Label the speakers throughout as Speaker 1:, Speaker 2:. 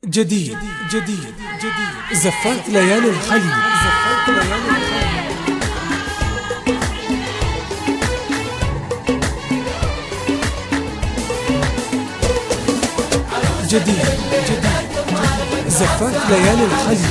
Speaker 1: جديد جديد جديد زفات ليالي الخليل. جديد جديد زفات ليالي الخليل.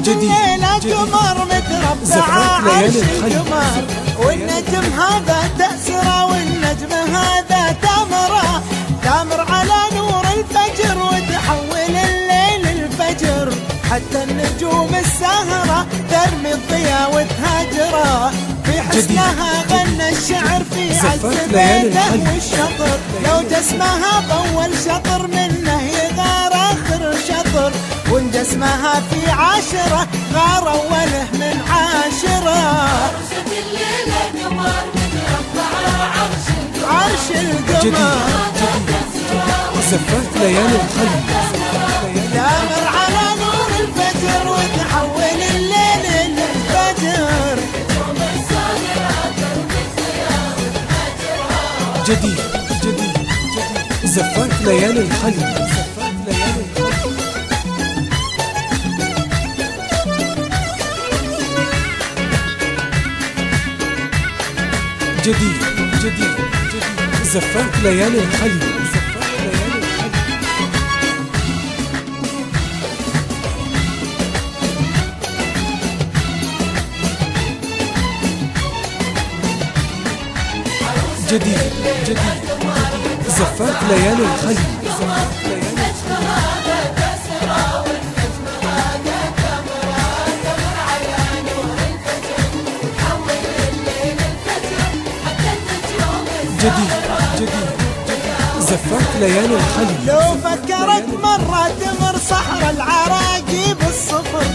Speaker 2: الليلة قمر متربع عرش القمر، والنجم هذا تأسره والنجم هذا تامره، تامر على نور الفجر وتحول الليل الفجر، حتى النجوم الساهرة ترمي الضياء وتهاجره، في حسنها غنى الشعر في عز بيته والشطر، لو جسمها بأول شطر منه يغار آخر شطر، وان جسمها في عاشرة غار أوله من عاشرة.
Speaker 3: عرشة الليلة قمر متربع
Speaker 2: عرش القمر،
Speaker 1: زفات ليالي الخليل.
Speaker 2: تامر على نور الفجر وتحول الليل للفجر.
Speaker 1: جديد جديد زفات ليالي الخليل. جديد جديد زفات ليالي الخليل. جديد جديد زفات ليالي الخليل. جديد جديد زفات ليالي الخليل.
Speaker 2: لو فكرت مرة تمر صحر العراقي بالصفر،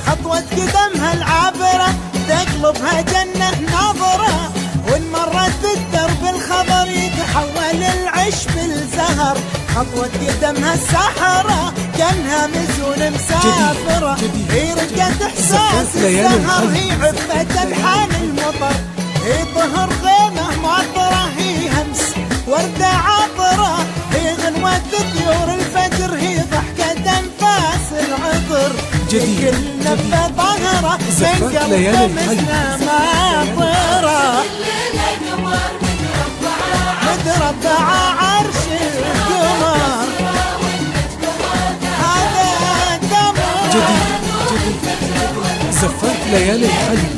Speaker 2: خطوة قدمها العابرة تقلبها جنة ناظرة، وان مرت الدرب الخضر يتحول العشب الزهر، خطوة قدمها الساحرة كانها مزون مسافرة، هي رقة احساس الزهر، هي عفة الحان المطر، هي ظهر غيمة معطرة، هي همس وردة عطرة، هي غنوة طيور الفجر، هي ضحكة أنفاس العطر، هي كل نفة طاهرة من قلب مسنا ماطرة. متربع عرش القمر، هذا دمر.
Speaker 1: جديد جديد زفات ليالي الخليل.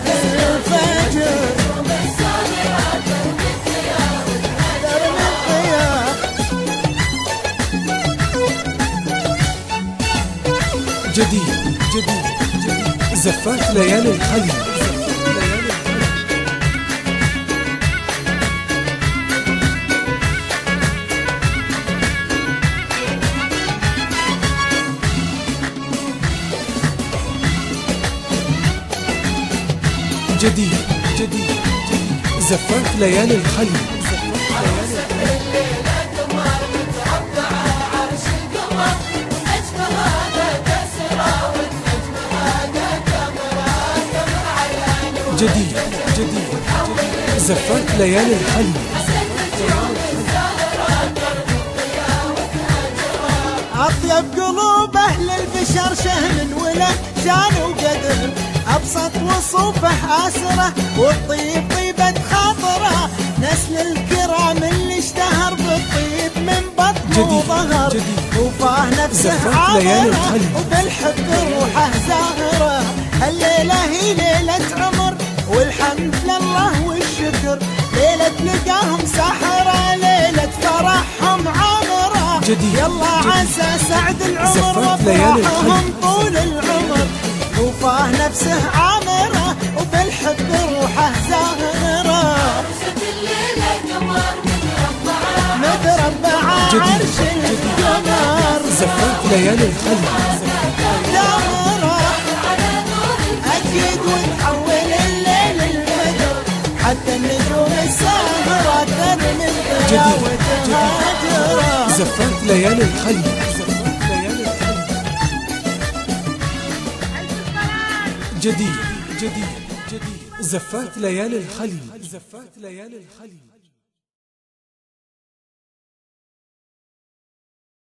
Speaker 1: جديد جديد زفات ليالي الخليل. جديد جديد زفات ليالي الخليل. جديد جديد زفات ليالي الخليل.
Speaker 2: أطيب قلوب أهل البشر شهم وله شان وقدر، أبسط وصوفه آسرة والطيب طيبة خاطرة، نسل الكرام اللي اشتهر بالطيب من بطن وظهر، وفاه نفسه عامرة وبالحب روحه زاهرة، الليلة هي ليلة عمر والحمد لله والشكر، ليلة لقاهم ساحرة، ليلة فرحهم عامرة، يلا عسى سعد العمر وافراحهم طول العمر، وفاه نفسه عامرة وبالحب روحه زاهرة. متربع عرش القمر،
Speaker 1: زفات ليالي الخليل.
Speaker 2: دمره أكيد وتحول الليل الفجر، حتى النجوم الساهرة ترمي الضياء وتهاجره.
Speaker 1: زفات ليالي الخليل. جديد جديد جديد زفات ليالي الخليج، زفات ليالي الخليج.